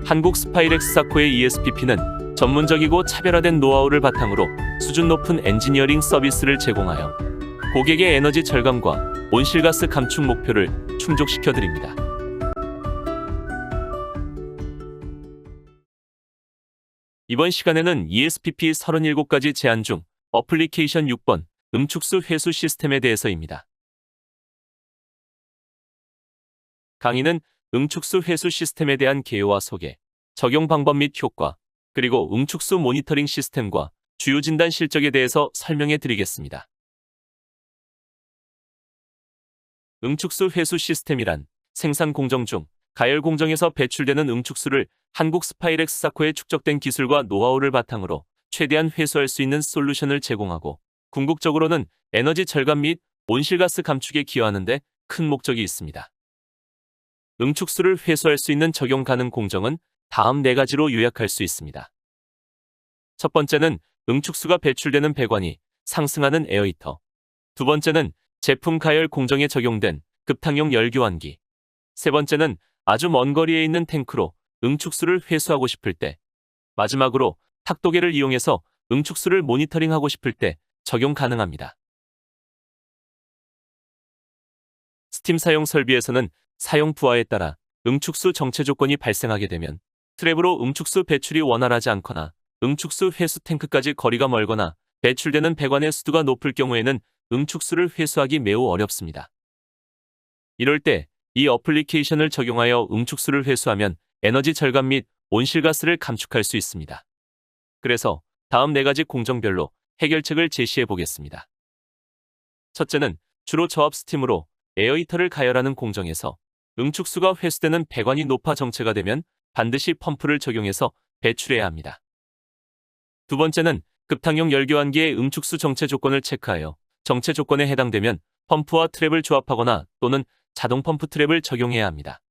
한국 스파이렉스사코의 ESPP는 전문적이고 차별화된 노하우를 바탕으로 수준 높은 엔지니어링 서비스를 제공하여 고객의 에너지 절감과 온실가스 감축 목표를 충족시켜 드립니다. 이번 시간에는 ESPP 37가지 제안 중 어플리케이션 6번 음축수 회수 시스템에 대해서입니다. 강의는 음축수 회수 시스템에 대한 개요와 소개, 적용 방법 및 효과, 그리고 음축수 모니터링 시스템과 주요 진단 실적에 대해서 설명해 드리겠습니다. 음축수 회수 시스템이란 생산 공정 중 가열 공정에서 배출되는 음축수를 한국 스파이렉스사코의 축적된 기술과 노하우를 바탕으로 최대한 회수할 수 있는 솔루션을 제공하고 궁극적으로는 에너지 절감 및 온실가스 감축에 기여하는 데 큰 목적이 있습니다. 음축수를 회수할 수 있는 적용 가능 공정은 다음 4가지로 요약할 수 있습니다. 첫 번째는 음축수가 배출되는 배관이 상승하는 에어히터. 두 번째는 제품 가열 공정에 적용된 급탕용 열교환기. 세 번째는 아주 먼 거리에 있는 탱크로 음축수를 회수하고 싶을 때. 마지막으로 탁도계를 이용해서 음축수를 모니터링하고 싶을 때 적용 가능합니다. 스팀 사용 설비에서는 사용 부하에 따라 음축수 정체 조건이 발생하게 되면 트랩으로 음축수 배출이 원활하지 않거나 음축수 회수 탱크까지 거리가 멀거나 배출되는 배관의 수도가 높을 경우에는 음축수를 회수하기 매우 어렵습니다. 이럴 때 이 어플리케이션을 적용하여 음축수를 회수하면 에너지 절감 및 온실가스를 감축할 수 있습니다. 그래서 다음 4가지 공정별로 해결책을 제시해 보겠습니다. 첫째는 주로 저압 스팀으로 에어히터를 가열하는 공정에서 음축수가 회수되는 배관이 높아 정체가 되면 반드시 펌프를 적용해서 배출해야 합니다. 두 번째는 급탕용 열교환기의 음축수 정체 조건을 체크하여 정체 조건에 해당되면 펌프와 트랩을 조합하거나 또는 자동 펌프 트랩을 적용해야 합니다.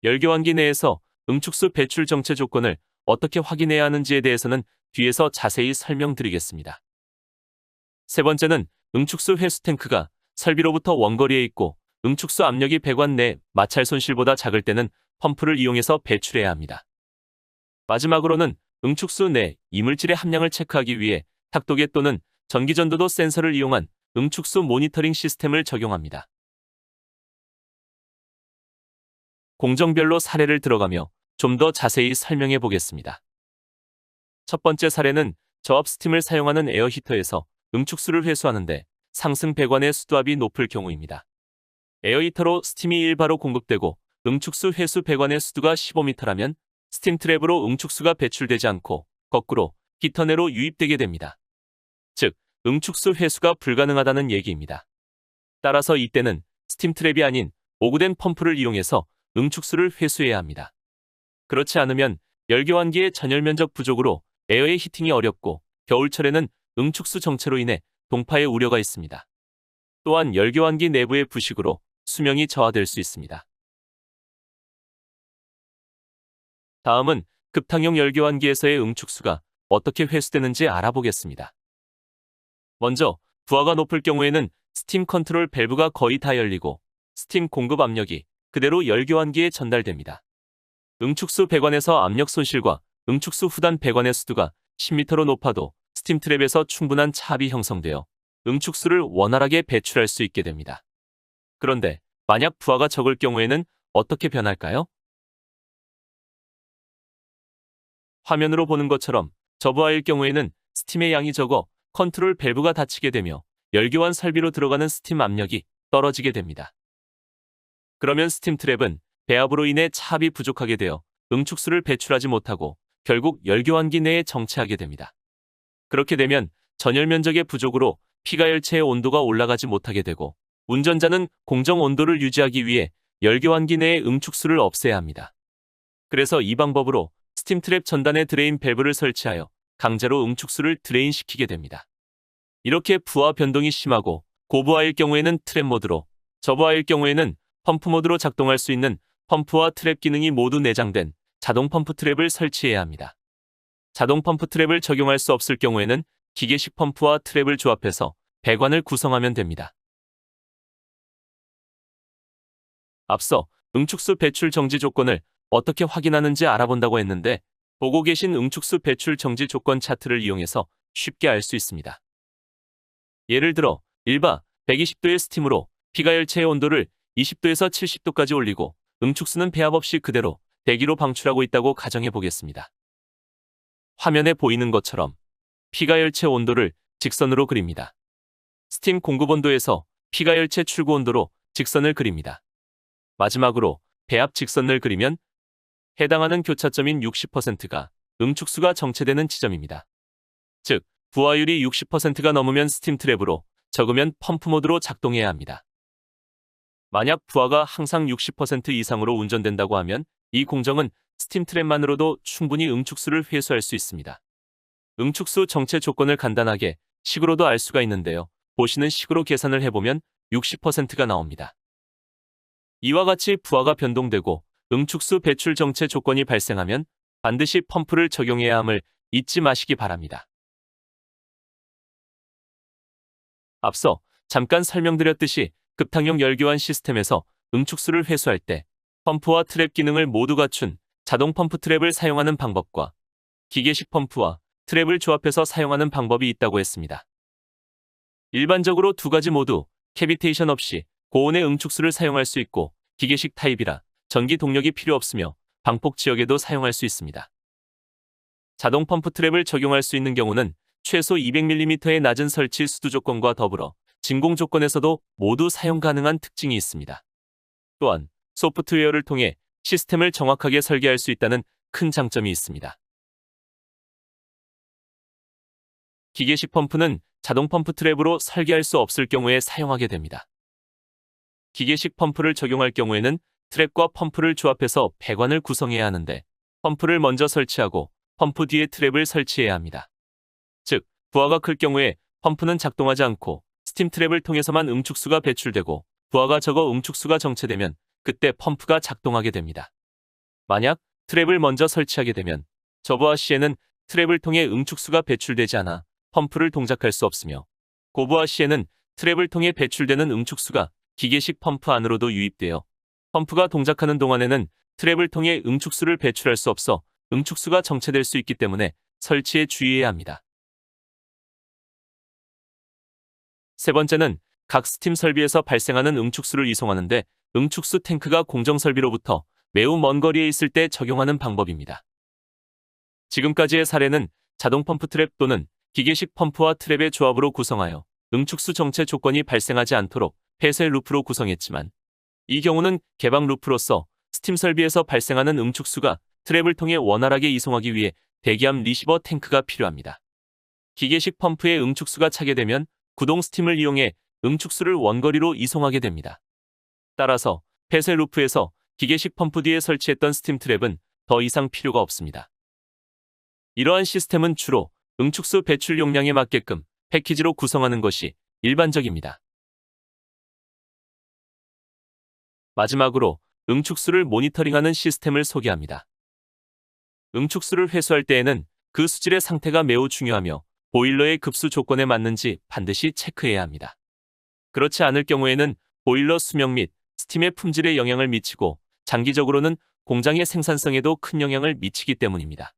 열교환기 내에서 음축수 배출 정체 조건을 어떻게 확인해야 하는지에 대해서는 뒤에서 자세히 설명드리겠습니다. 세 번째는 음축수 회수 탱크가 설비로부터 원거리에 있고 음축수 압력이 배관 내 마찰 손실보다 작을 때는 펌프를 이용해서 배출해야 합니다. 마지막으로는 음축수 내 이물질의 함량을 체크하기 위해 탁도계 또는 전기전도도 센서를 이용한 음축수 모니터링 시스템을 적용합니다. 공정별로 사례를 들어가며 좀 더 자세히 설명해 보겠습니다. 첫 번째 사례는 저압 스팀을 사용하는 에어히터에서 음축수를 회수하는데 상승 배관의 수도압이 높을 경우입니다. 에어히터로 스팀이 일바로 공급되고 음축수 회수 배관의 수도가 15m라면 스팀 트랩으로 음축수가 배출되지 않고 거꾸로 히터 내로 유입되게 됩니다. 즉, 음축수 회수가 불가능하다는 얘기입니다. 따라서 이때는 스팀 트랩이 아닌 오구된 펌프를 이용해서 음축수를 회수해야 합니다. 그렇지 않으면 열교환기의 전열 면적 부족으로 에어의 히팅이 어렵고 겨울철에는 음축수 정체로 인해 동파의 우려가 있습니다. 또한 열교환기 내부의 부식으로 수명이 저하될 수 있습니다. 다음은 급탕용 열교환기에서의 음축수가 어떻게 회수되는지 알아보겠습니다. 먼저 부하가 높을 경우에는 스팀 컨트롤 밸브가 거의 다 열리고 스팀 공급 압력이 그대로 열교환기에 전달됩니다. 음축수 배관에서 압력 손실과 음축수 후단 배관의 수도가 10m로 높아도 스팀 트랩에서 충분한 차압이 형성되어 음축수를 원활하게 배출할 수 있게 됩니다. 그런데 만약 부하가 적을 경우에는 어떻게 변할까요? 화면으로 보는 것처럼 저부하일 경우에는 스팀의 양이 적어 컨트롤 밸브가 닫히게 되며 열교환 설비로 들어가는 스팀 압력이 떨어지게 됩니다. 그러면 스팀 트랩은 배압으로 인해 차압이 부족하게 되어 음축수를 배출하지 못하고 결국 열교환기 내에 정체하게 됩니다. 그렇게 되면 전열 면적의 부족으로 피가열체의 온도가 올라가지 못하게 되고 운전자는 공정 온도를 유지하기 위해 열교환기 내의 음축수를 없애야 합니다. 그래서 이 방법으로 스팀 트랩 전단에 드레인 밸브를 설치하여 강제로 음축수를 드레인시키게 됩니다. 이렇게 부하 변동이 심하고 고부하일 경우에는 트랩 모드로, 저부하일 경우에는 펌프 모드로 작동할 수 있는 펌프와 트랩 기능이 모두 내장된 자동 펌프 트랩을 설치해야 합니다. 자동 펌프 트랩을 적용할 수 없을 경우에는 기계식 펌프와 트랩을 조합해서 배관을 구성하면 됩니다. 앞서 음축수 배출 정지 조건을 어떻게 확인하는지 알아본다고 했는데 보고 계신 응축수 배출 정지 조건 차트를 이용해서 쉽게 알 수 있습니다. 예를 들어 일바 120도의 스팀으로 피가열체의 온도를 20도에서 70도까지 올리고 응축수는 배합 없이 그대로 대기로 방출하고 있다고 가정해 보겠습니다. 화면에 보이는 것처럼 피가열체 온도를 직선으로 그립니다. 스팀 공급 온도에서 피가열체 출구 온도로 직선을 그립니다. 마지막으로 배합 직선을 그리면 해당하는 교차점인 60%가 응축수가 정체되는 지점입니다. 즉, 부하율이 60%가 넘으면 스팀 트랩으로, 적으면 펌프 모드로 작동해야 합니다. 만약 부하가 항상 60% 이상으로 운전된다고 하면 이 공정은 스팀 트랩만으로도 충분히 응축수를 회수할 수 있습니다. 응축수 정체 조건을 간단하게 식으로도 알 수가 있는데요. 보시는 식으로 계산을 해보면 60%가 나옵니다. 이와 같이 부하가 변동되고 응축수 배출 정체 조건이 발생하면 반드시 펌프를 적용해야 함을 잊지 마시기 바랍니다. 앞서 잠깐 설명드렸듯이 급탕용 열교환 시스템에서 응축수를 회수할 때 펌프와 트랩 기능을 모두 갖춘 자동 펌프 트랩을 사용하는 방법과 기계식 펌프와 트랩을 조합해서 사용하는 방법이 있다고 했습니다. 일반적으로 두 가지 모두 캐비테이션 없이 고온의 응축수를 사용할 수 있고 기계식 타입이라 전기 동력이 필요 없으며 방폭 지역에도 사용할 수 있습니다. 자동 펌프 트랩을 적용할 수 있는 경우는 최소 200mm의 낮은 설치 수두 조건과 더불어 진공 조건에서도 모두 사용 가능한 특징이 있습니다. 또한 소프트웨어를 통해 시스템을 정확하게 설계할 수 있다는 큰 장점이 있습니다. 기계식 펌프는 자동 펌프 트랩으로 설계할 수 없을 경우에 사용하게 됩니다. 기계식 펌프를 적용할 경우에는 트랩과 펌프를 조합해서 배관을 구성해야 하는데 펌프를 먼저 설치하고 펌프 뒤에 트랩을 설치해야 합니다. 즉, 부하가 클 경우에 펌프는 작동하지 않고 스팀 트랩을 통해서만 응축수가 배출되고 부하가 적어 응축수가 정체되면 그때 펌프가 작동하게 됩니다. 만약 트랩을 먼저 설치하게 되면 저부하 시에는 트랩을 통해 응축수가 배출되지 않아 펌프를 동작할 수 없으며 고부하 시에는 트랩을 통해 배출되는 응축수가 기계식 펌프 안으로도 유입되어 펌프가 동작하는 동안에는 트랩을 통해 응축수를 배출할 수 없어 응축수가 정체될 수 있기 때문에 설치에 주의해야 합니다. 세 번째는 각 스팀 설비에서 발생하는 응축수를 이송하는데 응축수 탱크가 공정 설비로부터 매우 먼 거리에 있을 때 적용하는 방법입니다. 지금까지의 사례는 자동 펌프 트랩 또는 기계식 펌프와 트랩의 조합으로 구성하여 응축수 정체 조건이 발생하지 않도록 폐쇄 루프로 구성했지만 이 경우는 개방 루프로서 스팀 설비에서 발생하는 응축수가 트랩을 통해 원활하게 이송하기 위해 대기압 리시버 탱크가 필요합니다. 기계식 펌프에 응축수가 차게 되면 구동 스팀을 이용해 응축수를 원거리로 이송하게 됩니다. 따라서 폐쇄 루프에서 기계식 펌프 뒤에 설치했던 스팀 트랩은 더 이상 필요가 없습니다. 이러한 시스템은 주로 응축수 배출 용량에 맞게끔 패키지로 구성하는 것이 일반적입니다. 마지막으로 응축수를 모니터링하는 시스템을 소개합니다. 응축수를 회수할 때에는 그 수질의 상태가 매우 중요하며 보일러의 급수 조건에 맞는지 반드시 체크해야 합니다. 그렇지 않을 경우에는 보일러 수명 및 스팀의 품질에 영향을 미치고 장기적으로는 공장의 생산성에도 큰 영향을 미치기 때문입니다.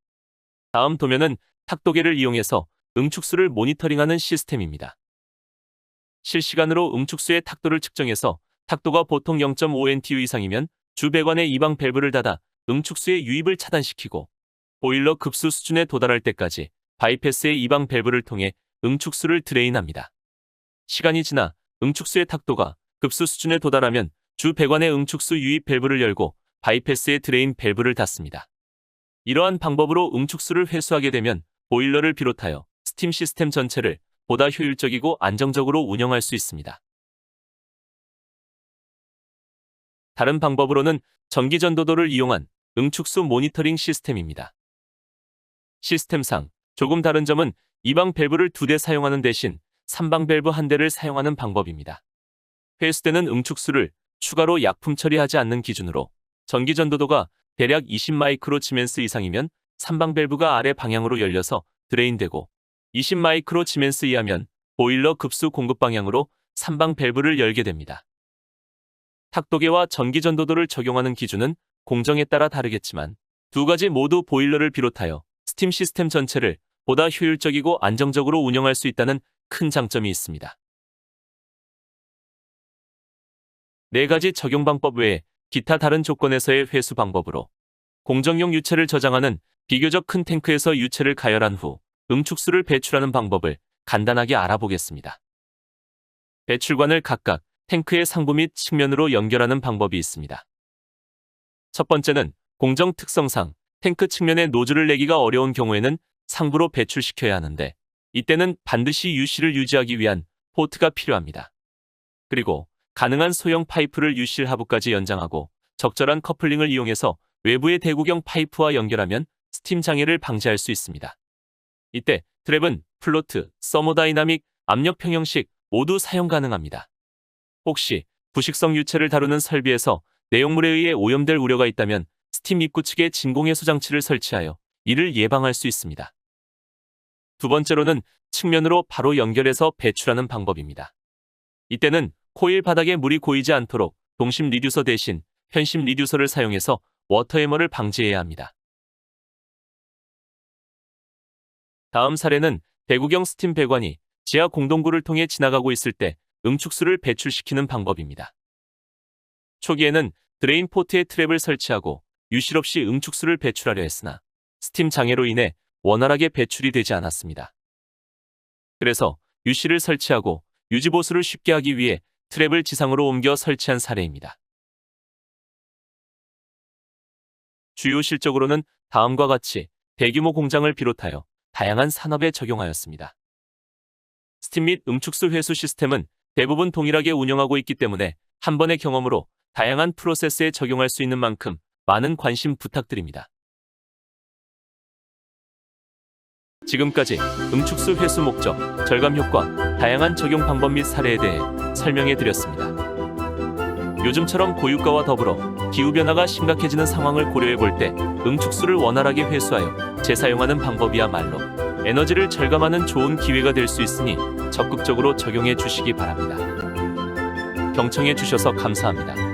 다음 도면은 탁도계를 이용해서 응축수를 모니터링하는 시스템입니다. 실시간으로 응축수의 탁도를 측정해서 탁도가 보통 0.5NTU 이상이면 주 배관의 이방 밸브를 닫아 응축수의 유입을 차단시키고 보일러 급수 수준에 도달할 때까지 바이패스의 이방 밸브를 통해 응축수를 드레인합니다. 시간이 지나 응축수의 탁도가 급수 수준에 도달하면 주 배관의 응축수 유입 밸브를 열고 바이패스의 드레인 밸브를 닫습니다. 이러한 방법으로 응축수를 회수하게 되면 보일러를 비롯하여 스팀 시스템 전체를 보다 효율적이고 안정적으로 운영할 수 있습니다. 다른 방법으로는 전기전도도를 이용한 응축수 모니터링 시스템입니다. 시스템상 조금 다른 점은 이방 밸브를 2대 사용하는 대신 3방 밸브 1대를 사용하는 방법입니다. 회수되는 응축수를 추가로 약품 처리하지 않는 기준으로 전기전도도가 대략 20마이크로 지멘스 이상이면 3방 밸브가 아래 방향으로 열려서 드레인되고 20마이크로 지멘스 이하면 보일러 급수 공급 방향으로 3방 밸브를 열게 됩니다. 탁도계와 전기전도도를 적용하는 기준은 공정에 따라 다르겠지만 두 가지 모두 보일러를 비롯하여 스팀 시스템 전체를 보다 효율적이고 안정적으로 운영할 수 있다는 큰 장점이 있습니다. 네 가지 적용 방법 외에 기타 다른 조건에서의 회수 방법으로 공정용 유체를 저장하는 비교적 큰 탱크에서 유체를 가열한 후 응축수를 배출하는 방법을 간단하게 알아보겠습니다. 배출관을 각각 탱크의 상부 및 측면으로 연결하는 방법이 있습니다. 첫 번째는 공정 특성상 탱크 측면에 노즐을 내기가 어려운 경우에는 상부로 배출시켜야 하는데 이때는 반드시 UC를 유지하기 위한 포트가 필요합니다. 그리고 가능한 소형 파이프를 UC 하부까지 연장하고 적절한 커플링을 이용해서 외부의 대구경 파이프와 연결하면 스팀 장애를 방지할 수 있습니다. 이때 트랩은 플로트, 서모다이나믹, 압력 평형식 모두 사용 가능합니다. 혹시 부식성 유체를 다루는 설비에서 내용물에 의해 오염될 우려가 있다면 스팀 입구 측에 진공해소 장치를 설치하여 이를 예방할 수 있습니다. 두 번째로는 측면으로 바로 연결해서 배출하는 방법입니다. 이때는 코일 바닥에 물이 고이지 않도록 동심 리듀서 대신 편심 리듀서를 사용해서 워터 해머를 방지해야 합니다. 다음 사례는 대구경 스팀 배관이 지하 공동구를 통해 지나가고 있을 때 응축수를 배출시키는 방법입니다. 초기에는 드레인 포트에 트랩을 설치하고 유실 없이 응축수를 배출하려 했으나 스팀 장애로 인해 원활하게 배출이 되지 않았습니다. 그래서 유실을 설치하고 유지보수를 쉽게 하기 위해 트랩을 지상으로 옮겨 설치한 사례입니다. 주요 실적으로는 다음과 같이 대규모 공장을 비롯하여 다양한 산업에 적용하였습니다. 스팀 및 응축수 회수 시스템은 대부분 동일하게 운영하고 있기 때문에 한 번의 경험으로 다양한 프로세스에 적용할 수 있는 만큼 많은 관심 부탁드립니다. 지금까지 응축수 회수 목적, 절감 효과, 다양한 적용 방법 및 사례에 대해 설명해 드렸습니다. 요즘처럼 고유가와 더불어 기후변화가 심각해지는 상황을 고려해 볼 때 응축수를 원활하게 회수하여 재사용하는 방법이야말로 에너지를 절감하는 좋은 기회가 될 수 있으니 적극적으로 적용해 주시기 바랍니다. 경청해 주셔서 감사합니다.